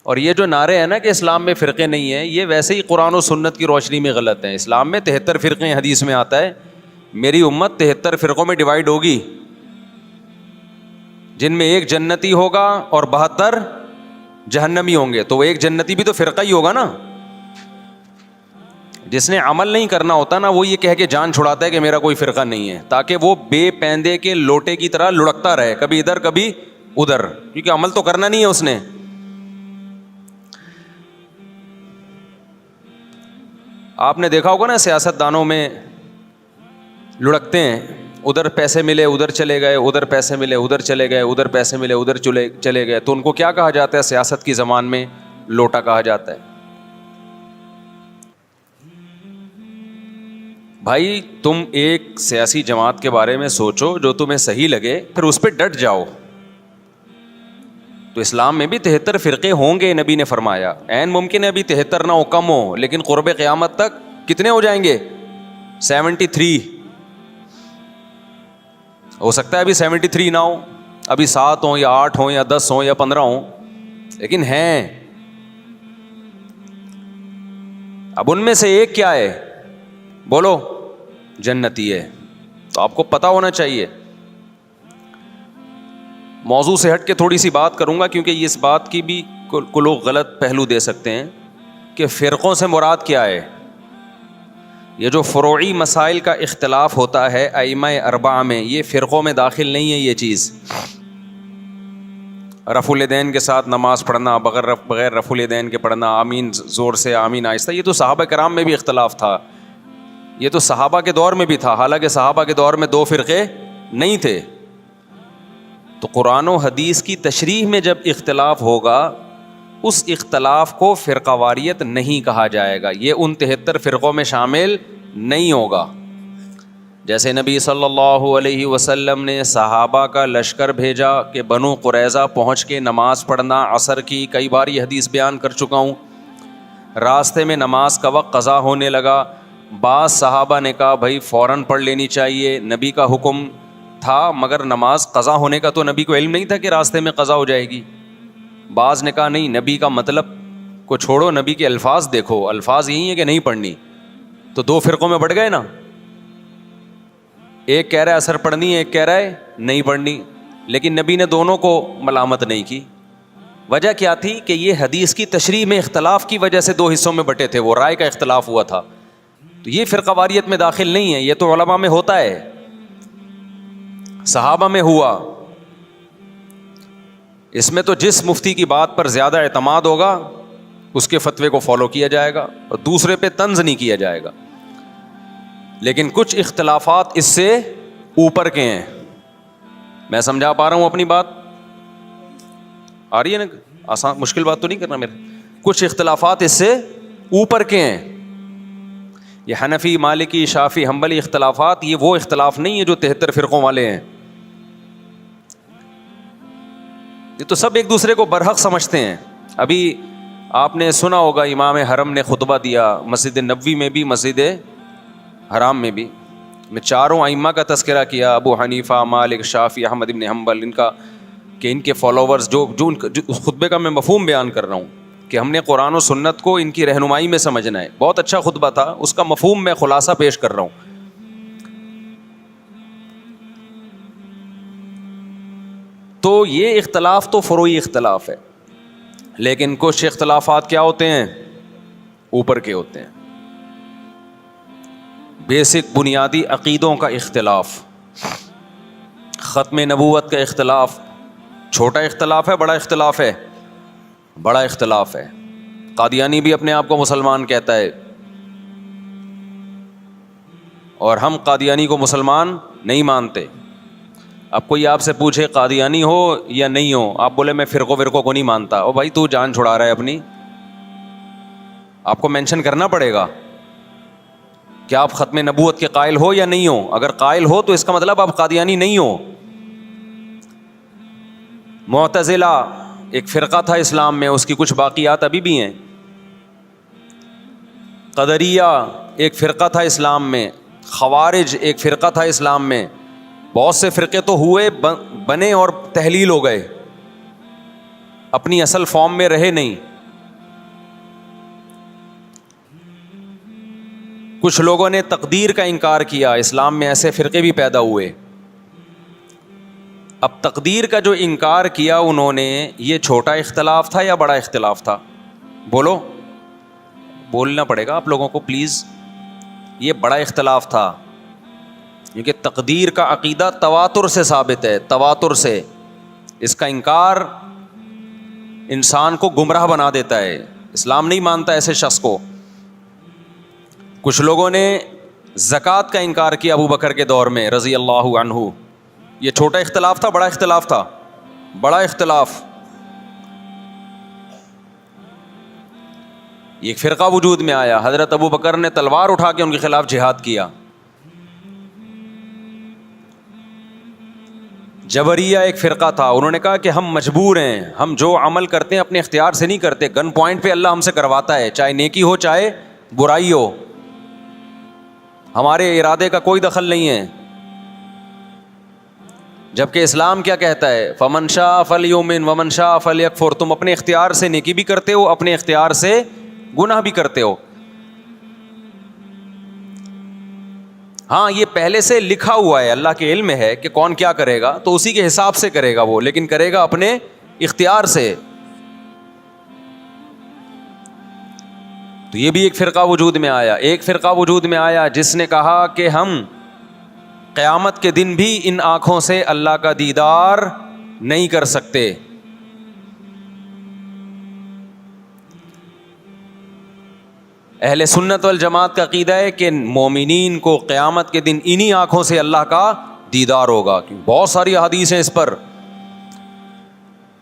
اور یہ جو نعرے ہیں نا کہ اسلام میں فرقے نہیں ہیں، یہ ویسے ہی قرآن و سنت کی روشنی میں غلط ہیں. اسلام میں 73 فرقے ہیں، حدیث میں آتا ہے میری امت 73 فرقوں میں ڈیوائڈ ہوگی، جن میں ایک جنتی ہوگا اور 72 جہنمی ہوں گے. تو وہ ایک جنتی بھی تو فرقہ ہی ہوگا نا. جس نے عمل نہیں کرنا ہوتا نا، وہ یہ کہہ کے جان چھڑاتا ہے کہ میرا کوئی فرقہ نہیں ہے، تاکہ وہ بے پیندے کے لوٹے کی طرح لڑکتا رہے، کبھی ادھر کبھی ادھر، کیونکہ عمل تو کرنا نہیں ہے اس نے. آپ نے دیکھا ہوگا نا سیاست دانوں میں لڑکتے ہیں، ادھر پیسے ملے ادھر چلے گئے، ادھر پیسے ملے ادھر چلے گئے، ادھر پیسے ملے ادھر چلے گئے. تو ان کو کیا کہا جاتا ہے سیاست کی زبان میں؟ لوٹا کہا جاتا ہے. بھائی تم ایک سیاسی جماعت کے بارے میں سوچو جو تمہیں صحیح لگے، پھر اس پہ ڈٹ جاؤ. تو اسلام میں بھی 73 فرقے ہوں گے، نبی نے فرمایا. عین ممکن ہے ابھی 73 نہ ہو، کم ہو، لیکن قرب قیامت تک کتنے ہو جائیں گے؟ 73. ہو سکتا ہے ابھی 73 نہ ہو، ابھی 7 ہوں یا 8 ہوں یا 10 ہوں یا 15 ہوں، لیکن ہیں. اب ان میں سے ایک کیا ہے؟ بولو. جنتی ہے. تو آپ کو پتا ہونا چاہیے. موضوع سے ہٹ کے تھوڑی سی بات کروں گا، کیونکہ اس بات کی بھی کو لوگ غلط پہلو دے سکتے ہیں کہ فرقوں سے مراد کیا ہے. یہ جو فروعی مسائل کا اختلاف ہوتا ہے ائمہ اربعہ میں، یہ فرقوں میں داخل نہیں ہے. یہ چیز رفع الیدین کے ساتھ نماز پڑھنا، بغیر رفع الیدین کے پڑھنا، آمین زور سے آمین آہستہ، یہ تو صحابہ کرام میں بھی اختلاف تھا. یہ تو صحابہ کے دور میں بھی تھا، حالانکہ صحابہ کے دور میں 2 فرقے نہیں تھے. تو قرآن و حدیث کی تشریح میں جب اختلاف ہوگا، اس اختلاف کو فرقہ واریت نہیں کہا جائے گا. یہ ان 73 فرقوں میں شامل نہیں ہوگا. جیسے نبی صلی اللہ علیہ وسلم نے صحابہ کا لشکر بھیجا کہ بنو قریظہ پہنچ کے نماز پڑھنا عصر کی، کئی بار یہ حدیث بیان کر چکا ہوں. راستے میں نماز کا وقت قضا ہونے لگا. بعض صحابہ نے کہا بھائی فوراً پڑھ لینی چاہیے، نبی کا حکم تھا، مگر نماز قضا ہونے کا تو نبی کو علم نہیں تھا کہ راستے میں قضا ہو جائے گی. بعض نے کہا نہیں، نبی کا مطلب کو چھوڑو، نبی کے الفاظ دیکھو، الفاظ یہی ہیں کہ نہیں پڑھنی. تو 2 فرقوں میں بڑھ گئے نا. ایک کہہ رہا ہے اثر پڑھنی ہے، ایک کہہ رہا ہے نہیں پڑھنی. لیکن نبی نے دونوں کو ملامت نہیں کی. وجہ کیا تھی؟ کہ یہ حدیث کی تشریح میں اختلاف کی وجہ سے 2 حصوں میں بٹے تھے، وہ رائے کا اختلاف ہوا تھا. تو یہ فرقہ واریت میں داخل نہیں ہے. یہ تو علماء میں ہوتا ہے، صحابہ میں ہوا. اس میں تو جس مفتی کی بات پر زیادہ اعتماد ہوگا اس کے فتوے کو فالو کیا جائے گا اور دوسرے پہ طنز نہیں کیا جائے گا. لیکن کچھ اختلافات اس سے اوپر کے ہیں. میں سمجھا پا رہا ہوں اپنی بات؟ آ رہی ہے نا؟ آسان مشکل بات تو نہیں کرنا میرے. کچھ اختلافات اس سے اوپر کے ہیں. یہ حنفی، مالکی، شافعی، حنبلی اختلافات، یہ وہ اختلاف نہیں ہے جو 73 فرقوں والے ہیں. یہ تو سب ایک دوسرے کو برحق سمجھتے ہیں. ابھی آپ نے سنا ہوگا امام حرم نے خطبہ دیا، مسجد نبوی میں بھی مسجد حرام میں بھی. میں 4 ائمہ کا تذکرہ کیا، ابو حنیفہ، مالک، شافعی، احمد بن حنبل، ان کا کہ ان کے فالوورز جو اس خطبے کا میں مفہوم بیان کر رہا ہوں کہ ہم نے قرآن و سنت کو ان کی رہنمائی میں سمجھنا ہے. بہت اچھا خطبہ تھا، اس کا مفہوم میں خلاصہ پیش کر رہا ہوں. تو یہ اختلاف تو فروعی اختلاف ہے، لیکن کچھ اختلافات کیا ہوتے ہیں؟ اوپر کے ہوتے ہیں. بیسک بنیادی عقیدوں کا اختلاف، ختم نبوت کا اختلاف. چھوٹا اختلاف ہے، بڑا اختلاف ہے؟ بڑا اختلاف ہے. قادیانی بھی اپنے آپ کو مسلمان کہتا ہے، اور ہم قادیانی کو مسلمان نہیں مانتے. اب کوئی آپ سے پوچھے قادیانی ہو یا نہیں ہو، آپ بولے میں فرقوں کو نہیں مانتا. او بھائی تو جان چھڑا رہا ہے اپنی. آپ کو مینشن کرنا پڑے گا کہ آپ ختم نبوت کے قائل ہو یا نہیں ہو. اگر قائل ہو تو اس کا مطلب آپ قادیانی نہیں ہو. معتزلہ ایک فرقہ تھا اسلام میں، اس کی کچھ باقیات ابھی بھی ہیں. قدریہ ایک فرقہ تھا اسلام میں. خوارج ایک فرقہ تھا اسلام میں. بہت سے فرقے تو ہوئے، بنے اور تحلیل ہو گئے، اپنی اصل فارم میں رہے نہیں. کچھ لوگوں نے تقدیر کا انکار کیا. اسلام میں ایسے فرقے بھی پیدا ہوئے. اب تقدیر کا جو انکار کیا انہوں نے, یہ چھوٹا اختلاف تھا یا بڑا اختلاف تھا؟ بولو, بولنا پڑے گا آپ لوگوں کو پلیز. یہ بڑا اختلاف تھا, کیونکہ تقدیر کا عقیدہ تواتر سے ثابت ہے, تواتر سے. اس کا انکار انسان کو گمراہ بنا دیتا ہے, اسلام نہیں مانتا ایسے شخص کو. کچھ لوگوں نے زکوٰۃ کا انکار کیا ابو بکر کے دور میں رضی اللہ عنہ. یہ چھوٹا اختلاف تھا, بڑا اختلاف تھا؟ بڑا اختلاف. ایک فرقہ وجود میں آیا, حضرت ابو بکر نے تلوار اٹھا کے ان کے خلاف جہاد کیا. جبریہ ایک فرقہ تھا, انہوں نے کہا کہ ہم مجبور ہیں, ہم جو عمل کرتے ہیں اپنے اختیار سے نہیں کرتے, گن پوائنٹ پہ اللہ ہم سے کرواتا ہے, چاہے نیکی ہو چاہے برائی ہو, ہمارے ارادے کا کوئی دخل نہیں ہے. جبکہ اسلام کیا کہتا ہے؟ فمن شاء فلیؤمن ومن شاء فلیکفر. تم اپنے اختیار سے نیکی بھی کرتے ہو, اپنے اختیار سے گناہ بھی کرتے ہو. ہاں یہ پہلے سے لکھا ہوا ہے, اللہ کے علم میں ہے کہ کون کیا کرے گا, تو اسی کے حساب سے کرے گا وہ, لیکن کرے گا اپنے اختیار سے. تو یہ بھی ایک فرقہ وجود میں آیا. ایک فرقہ وجود میں آیا جس نے کہا کہ ہم قیامت کے دن بھی ان آنکھوں سے اللہ کا دیدار نہیں کر سکتے. اہل سنت والجماعت کا عقیدہ ہے کہ مومنین کو قیامت کے دن انہی آنکھوں سے اللہ کا دیدار ہوگا. بہت ساری احادیث ہیں اس پر.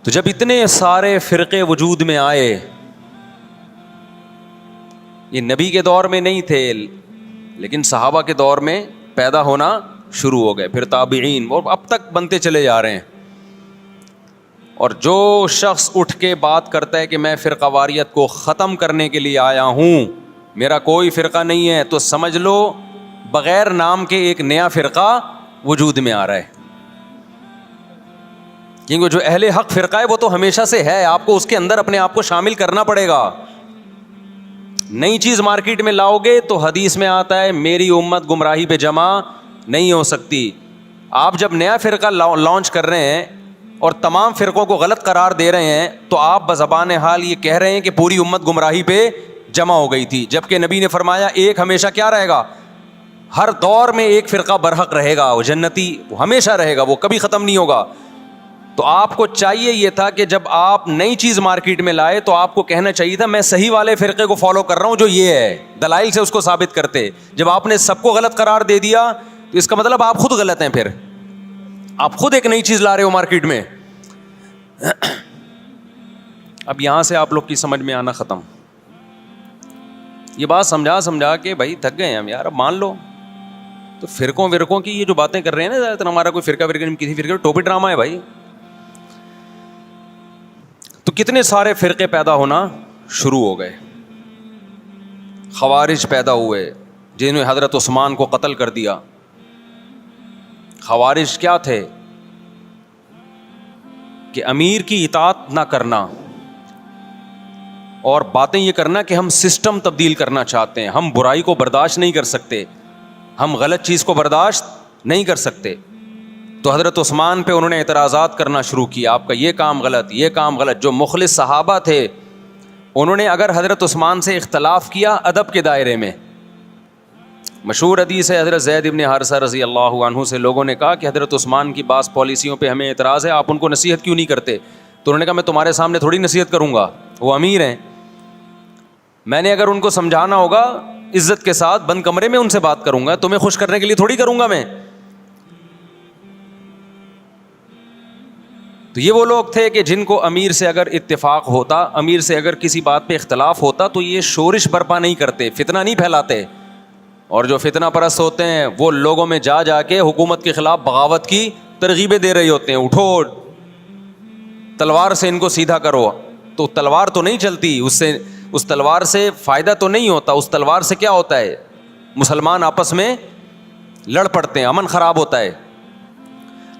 تو جب اتنے سارے فرقے وجود میں آئے, یہ نبی کے دور میں نہیں تھے لیکن صحابہ کے دور میں پیدا ہونا شروع ہو گئے, پھر تابعین, اور اب تک بنتے چلے جا رہے ہیں. اور جو شخص اٹھ کے بات کرتا ہے کہ میں فرقہ واریت کو ختم کرنے کے لیے آیا ہوں, میرا کوئی فرقہ نہیں ہے, تو سمجھ لو بغیر نام کے ایک نیا فرقہ وجود میں آ رہا ہے. کیونکہ جو اہل حق فرقہ ہے وہ تو ہمیشہ سے ہے, آپ کو اس کے اندر اپنے آپ کو شامل کرنا پڑے گا. نئی چیز مارکیٹ میں لاؤ گے تو حدیث میں آتا ہے میری امت گمراہی پہ جمع نہیں ہو سکتی. آپ جب نیا فرقہ لانچ کر رہے ہیں اور تمام فرقوں کو غلط قرار دے رہے ہیں, تو آپ بزبان حال یہ کہہ رہے ہیں کہ پوری امت گمراہی پہ جمع ہو گئی تھی. جبکہ نبی نے فرمایا ایک ہمیشہ کیا رہے گا, ہر دور میں ایک فرقہ برحق رہے گا, وہ جنتی, وہ ہمیشہ رہے گا, وہ کبھی ختم نہیں ہوگا. تو آپ کو چاہیے یہ تھا کہ جب آپ نئی چیز مارکیٹ میں لائے تو آپ کو کہنا چاہیے تھا میں صحیح والے فرقے کو فالو کر رہا ہوں جو یہ ہے, دلائل سے اس کو ثابت کرتے. جب آپ نے سب کو غلط قرار دے دیا تو اس کا مطلب آپ خود غلط ہیں, پھر آپ خود ایک نئی چیز لا رہے ہو مارکیٹ میں. اب یہاں سے آپ لوگ کی سمجھ میں آنا ختم. یہ بات سمجھا کے بھائی تھک گئے ہیں ہم یار, اب مان لو. تو فرقوں کی یہ جو باتیں کر رہے ہیں نا, زیادہ تر ہمارا کوئی فرقہ نہیں, کسی فرقے ٹوپی ڈرامہ ہے بھائی. تو کتنے سارے فرقے پیدا ہونا شروع ہو گئے. خوارج پیدا ہوئے جنہوں نے حضرت عثمان کو قتل کر دیا. خوارج کیا تھے کہ امیر کی اطاعت نہ کرنا اور باتیں یہ کرنا کہ ہم سسٹم تبدیل کرنا چاہتے ہیں, ہم برائی کو برداشت نہیں کر سکتے, ہم غلط چیز کو برداشت نہیں کر سکتے. تو حضرت عثمان پہ انہوں نے اعتراضات کرنا شروع کیا, آپ کا یہ کام غلط, یہ کام غلط. جو مخلص صحابہ تھے انہوں نے اگر حضرت عثمان سے اختلاف کیا ادب کے دائرے میں, مشہور حدیث ہے حضرت زید بن حارثہ رضی اللہ عنہ سے لوگوں نے کہا کہ حضرت عثمان کی بعض پالیسیوں پہ ہمیں اعتراض ہے, آپ ان کو نصیحت کیوں نہیں کرتے؟ تو انہوں نے کہا میں تمہارے سامنے تھوڑی نصیحت کروں گا, وہ امیر ہیں, میں نے اگر ان کو سمجھانا ہوگا عزت کے ساتھ بند کمرے میں ان سے بات کروں گا, تمہیں خوش کرنے کے لیے تھوڑی کروں گا میں. تو یہ وہ لوگ تھے کہ جن کو امیر سے اگر اتفاق ہوتا, امیر سے اگر کسی بات پہ اختلاف ہوتا تو یہ شورش برپا نہیں کرتے, فتنہ نہیں پھیلاتے. اور جو فتنہ پرست ہوتے ہیں وہ لوگوں میں جا کے حکومت کے خلاف بغاوت کی ترغیبیں دے رہے ہوتے ہیں, اٹھو تلوار سے ان کو سیدھا کرو. تو تلوار تو نہیں چلتی, اس تلوار سے فائدہ تو نہیں ہوتا. اس تلوار سے کیا ہوتا ہے, مسلمان آپس میں لڑ پڑتے ہیں, امن خراب ہوتا ہے.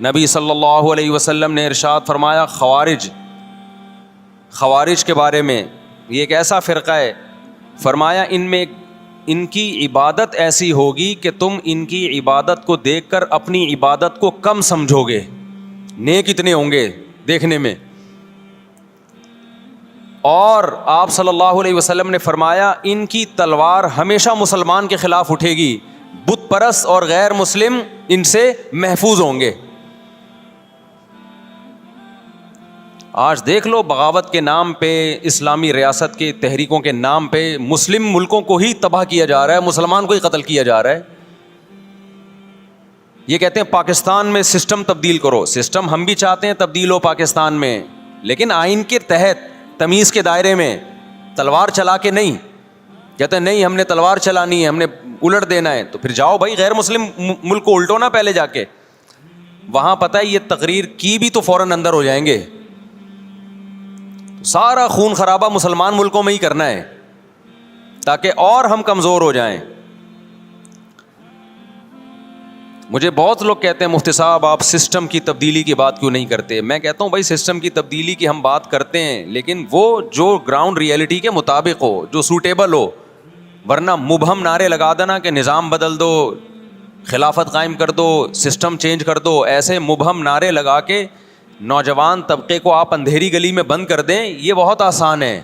نبی صلی اللہ علیہ وسلم نے ارشاد فرمایا خوارج کے بارے میں, یہ ایک ایسا فرقہ ہے, فرمایا ان میں ان کی عبادت ایسی ہوگی کہ تم ان کی عبادت کو دیکھ کر اپنی عبادت کو کم سمجھو گے. نیک اتنے ہوں گے دیکھنے میں. اور آپ صلی اللہ علیہ وسلم نے فرمایا ان کی تلوار ہمیشہ مسلمان کے خلاف اٹھے گی, بت پرست اور غیر مسلم ان سے محفوظ ہوں گے. آج دیکھ لو, بغاوت کے نام پہ, اسلامی ریاست کے تحریکوں کے نام پہ مسلم ملکوں کو ہی تباہ کیا جا رہا ہے, مسلمان کو ہی قتل کیا جا رہا ہے. یہ کہتے ہیں پاکستان میں سسٹم تبدیل کرو. سسٹم ہم بھی چاہتے ہیں تبدیل ہو پاکستان میں, لیکن آئین کے تحت, تمیز کے دائرے میں, تلوار چلا کے نہیں. کہتے ہیں نہیں ہم نے تلوار چلانی ہے, ہم نے الٹ دینا ہے. تو پھر جاؤ بھائی غیر مسلم ملک کو الٹو نا پہلے جا کے. وہاں پتہ ہے یہ تقریر کی بھی تو فوراً اندر ہو جائیں گے. سارا خون خرابہ مسلمان ملکوں میں ہی کرنا ہے تاکہ اور ہم کمزور ہو جائیں. مجھے بہت لوگ کہتے ہیں مفتی صاحب آپ سسٹم کی تبدیلی کی بات کیوں نہیں کرتے. میں کہتا ہوں بھائی سسٹم کی تبدیلی کی ہم بات کرتے ہیں, لیکن وہ جو گراؤنڈ ریئلٹی کے مطابق ہو, جو سوٹیبل ہو. ورنہ مبہم نعرے لگا دینا کہ نظام بدل دو, خلافت قائم کر دو, سسٹم چینج کر دو, ایسے مبہم نعرے لگا کے نوجوان طبقے کو آپ اندھیری گلی میں بند کر دیں, یہ بہت آسان ہے.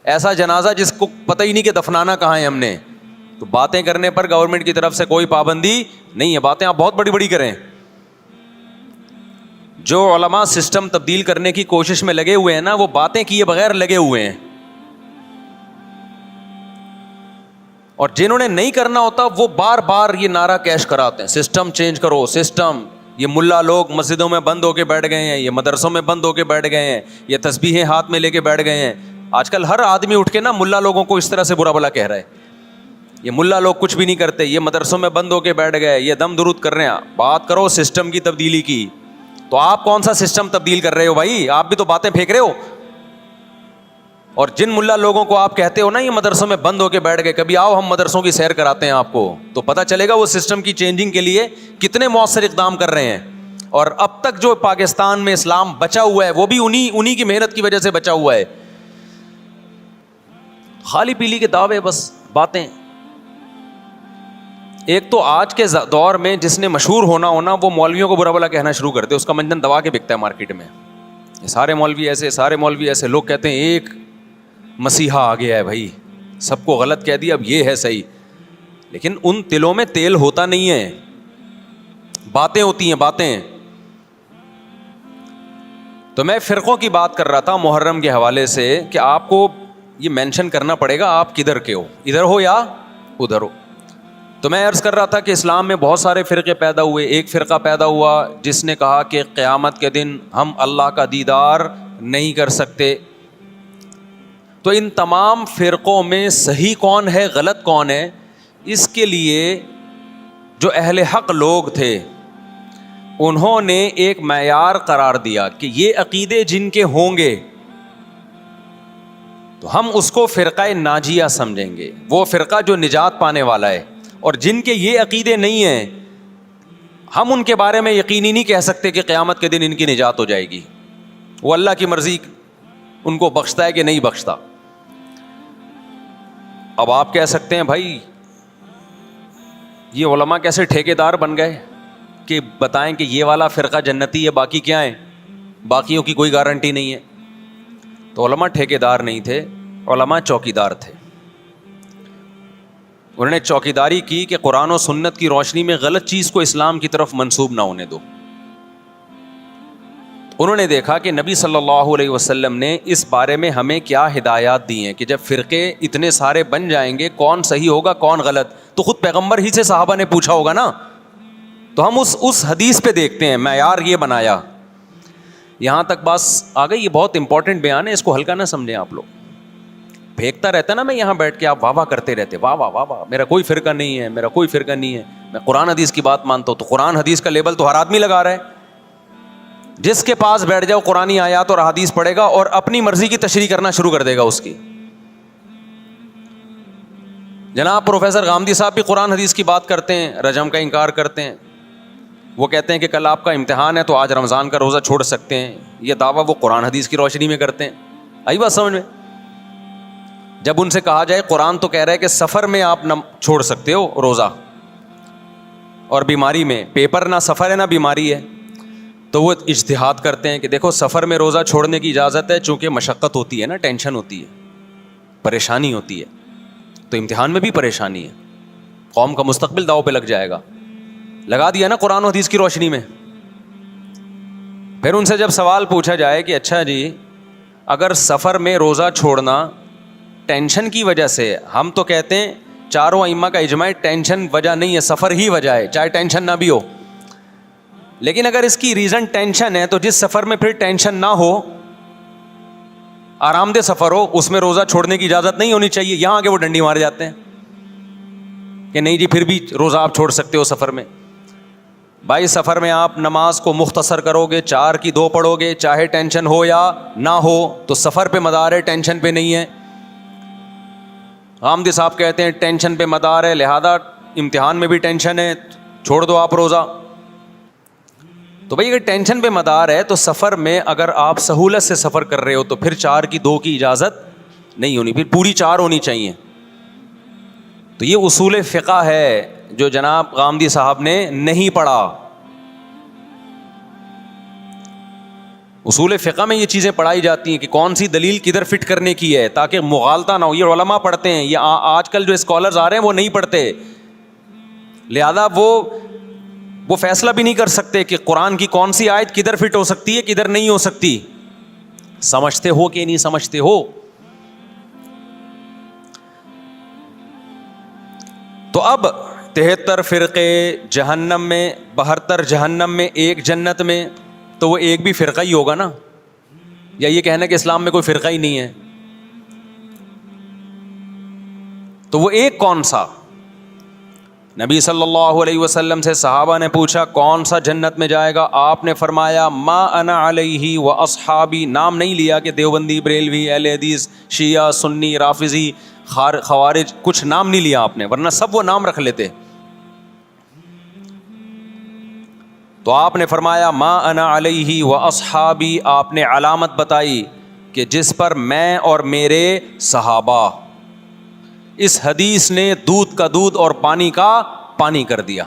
ایسا جنازہ جس کو پتہ ہی نہیں کہ دفنانا کہاں ہے ہم نے. تو باتیں کرنے پر گورنمنٹ کی طرف سے کوئی پابندی نہیں ہے, باتیں آپ بہت بڑی بڑی کریں. جو علماء سسٹم تبدیل کرنے کی کوشش میں لگے ہوئے ہیں نا, وہ باتیں کیے بغیر لگے ہوئے ہیں. اور جنہوں نے نہیں کرنا ہوتا وہ بار بار یہ نعرہ کیش کراتے ہیں, سسٹم چینج کرو, سسٹم. یہ ملا لوگ مسجدوں میں بند ہو کے بیٹھ گئے ہیں, یہ مدرسوں میں بند ہو کے بیٹھ گئے ہیں, یہ تسبیحیں ہاتھ میں لے کے بیٹھ گئے ہیں. آج کل ہر آدمی اٹھ کے نا ملا لوگوں کو اس طرح سے برا بلا کہہ رہا ہے. یہ ملا لوگ کچھ بھی نہیں کرتے, یہ مدرسوں میں بند ہو کے بیٹھ گئے, یہ دم درود کر رہے ہیں. بات کرو سسٹم کی تبدیلی کی. تو آپ کون سا سسٹم تبدیل کر رہے ہو بھائی؟ آپ بھی تو باتیں پھینک رہے ہو. اور جن ملا لوگوں کو آپ کہتے ہو نا یہ مدرسوں میں بند ہو کے بیٹھ گئے, کبھی آؤ ہم مدرسوں کی سیر کراتے ہیں آپ کو, تو پتہ چلے گا وہ سسٹم کی چینجنگ کے لیے کتنے مؤثر اقدام کر رہے ہیں. اور اب تک جو پاکستان میں اسلام بچا ہوا ہے وہ بھی انہی کی محنت کی وجہ سے بچا ہوا ہے. خالی پیلی کے دعوے, بس باتیں. ایک تو آج کے دور میں جس نے مشہور ہونا وہ مولویوں کو برا بلا کہنا شروع کرتے, اس کا منجن دبا کے بکتا ہے مارکیٹ میں. یہ سارے مولوی ایسے, سارے مولوی ایسے. لوگ کہتے ہیں ایک مسیحا آ گیا ہے بھائی, سب کو غلط کہہ دیا, اب یہ ہے صحیح. لیکن ان تلوں میں تیل ہوتا نہیں ہے, باتیں ہوتی ہیں باتیں. تو میں فرقوں کی بات کر رہا تھا محرم کے حوالے سے کہ آپ کو یہ مینشن کرنا پڑے گا آپ کدھر کے ہو, ادھر ہو یا ادھر ہو. تو میں عرض کر رہا تھا کہ اسلام میں بہت سارے فرقے پیدا ہوئے. ایک فرقہ پیدا ہوا جس نے کہا کہ قیامت کے دن ہم اللہ کا دیدار نہیں کر سکتے. تو ان تمام فرقوں میں صحیح کون ہے غلط کون ہے, اس کے لیے جو اہل حق لوگ تھے انہوں نے ایک معیار قرار دیا کہ یہ عقیدے جن کے ہوں گے تو ہم اس کو فرقہ ناجیہ سمجھیں گے, وہ فرقہ جو نجات پانے والا ہے. اور جن کے یہ عقیدے نہیں ہیں ہم ان کے بارے میں یقینی نہیں کہہ سکتے کہ قیامت کے دن ان کی نجات ہو جائے گی. وہ اللہ کی مرضی ان کو بخشتا ہے کہ نہیں بخشتا. اب آپ کہہ سکتے ہیں بھائی یہ علماء کیسے ٹھیکیدار بن گئے کہ بتائیں کہ یہ والا فرقہ جنتی ہے, باقی کیا ہیں, باقیوں کی کوئی گارنٹی نہیں ہے. تو علماء ٹھیکیدار نہیں تھے, علماء چوکیدار تھے. انہوں نے چوکیداری کی کہ قرآن و سنت کی روشنی میں غلط چیز کو اسلام کی طرف منسوب نہ ہونے دو. انہوں نے دیکھا کہ نبی صلی اللہ علیہ وسلم نے اس بارے میں ہمیں کیا ہدایات دی ہیں کہ جب فرقے اتنے سارے بن جائیں گے کون صحیح ہوگا کون غلط, تو خود پیغمبر ہی سے صحابہ نے پوچھا ہوگا نا. تو ہم اس حدیث پہ دیکھتے ہیں, معیار یہ بنایا. یہاں تک بس آ گئی, یہ بہت امپورٹنٹ بیان ہے, اس کو ہلکا نہ سمجھیں آپ لوگ. پھینکتا رہتا نا میں یہاں بیٹھ کے, آپ واہ واہ کرتے رہتے, واہ واہ واہ واہ, میرا کوئی فرقہ نہیں ہے, میرا کوئی فرقہ نہیں ہے, میں قرآن حدیث کی بات مانتا ہوں. تو قرآن حدیث کا لیبل تو ہر آدمی لگا رہا ہے. جس کے پاس بیٹھ جاؤ قرآنی آیات اور حدیث پڑھے گا اور اپنی مرضی کی تشریح کرنا شروع کر دے گا اس کی. جناب پروفیسر غامدی صاحب بھی قرآن حدیث کی بات کرتے ہیں, رجم کا انکار کرتے ہیں. وہ کہتے ہیں کہ کل آپ کا امتحان ہے تو آج رمضان کا روزہ چھوڑ سکتے ہیں. یہ دعویٰ وہ قرآن حدیث کی روشنی میں کرتے ہیں. آئی بات سمجھ میں؟ جب ان سے کہا جائے قرآن تو کہہ رہا ہے کہ سفر میں آپ نہ چھوڑ سکتے ہو روزہ، اور بیماری میں، پیپر نہ سفر ہے نہ بیماری ہے، تو وہ اجتہاد کرتے ہیں کہ دیکھو سفر میں روزہ چھوڑنے کی اجازت ہے، چونکہ مشقت ہوتی ہے نا، ٹینشن ہوتی ہے، پریشانی ہوتی ہے، تو امتحان میں بھی پریشانی ہے، قوم کا مستقبل داؤ پہ لگ جائے گا، لگا دیا نا قرآن و حدیث کی روشنی میں۔ پھر ان سے جب سوال پوچھا جائے کہ اچھا جی اگر سفر میں روزہ چھوڑنا ٹینشن کی وجہ سے، ہم تو کہتے ہیں چاروں ائمہ کا اجماع ہے ٹینشن وجہ نہیں ہے، سفر ہی وجہ ہے، چاہے ٹینشن نہ بھی ہو، لیکن اگر اس کی ریزن ٹینشن ہے تو جس سفر میں پھر ٹینشن نہ ہو، آرام دہ سفر ہو، اس میں روزہ چھوڑنے کی اجازت نہیں ہونی چاہیے۔ یہاں آگے وہ ڈنڈی مار جاتے ہیں کہ نہیں جی پھر بھی روزہ آپ چھوڑ سکتے ہو سفر میں۔ بھائی سفر میں آپ نماز کو مختصر کرو گے، 4 کی 2 پڑھو گے، چاہے ٹینشن ہو یا نہ ہو، تو سفر پہ مدار ہے، ٹینشن پہ نہیں ہے۔ غامدی صاحب کہتے ہیں ٹینشن پہ مدار ہے، لہذا امتحان میں بھی ٹینشن ہے، چھوڑ دو آپ روزہ۔ تو بھائی اگر ٹینشن پہ مدار ہے تو سفر میں اگر آپ سہولت سے سفر کر رہے ہو تو پھر 4 کی 2 کی اجازت نہیں ہونی، پھر پوری 4 ہونی چاہیے۔ تو یہ اصول فقہ ہے جو جناب غامدی صاحب نے نہیں پڑھا۔ اصول فقہ میں یہ چیزیں پڑھائی جاتی ہیں کہ کون سی دلیل کدھر فٹ کرنے کی ہے تاکہ مغالطہ نہ ہو۔ یہ علماء پڑھتے ہیں، یہ آج کل جو اسکالرز آ رہے ہیں وہ نہیں پڑھتے، لہذا وہ فیصلہ بھی نہیں کر سکتے کہ قرآن کی کون سی آیت کدھر فٹ ہو سکتی ہے کدھر نہیں ہو سکتی۔ سمجھتے ہو کہ نہیں سمجھتے ہو؟ تو اب 73 فرقے جہنم میں، 72 جہنم میں، 1 جنت میں، تو وہ ایک بھی فرقہ ہی ہوگا نا، یا یہ کہنا کہ اسلام میں کوئی فرقہ ہی نہیں ہے؟ تو وہ ایک کون سا؟ نبی صلی اللہ علیہ وسلم سے صحابہ نے پوچھا کون سا جنت میں جائے گا؟ آپ نے فرمایا ما انا علیہ و اصحابی۔ نام نہیں لیا کہ دیوبندی، بریلوی، اہل حدیث، شیعہ، سنی، رافضی، خوارج، کچھ نام نہیں لیا آپ نے، ورنہ سب وہ نام رکھ لیتے۔ تو آپ نے فرمایا ما انا علیہ و اصحابی، آپ نے علامت بتائی کہ جس پر میں اور میرے صحابہ۔ اس حدیث نے دودھ کا دودھ اور پانی کا پانی کر دیا۔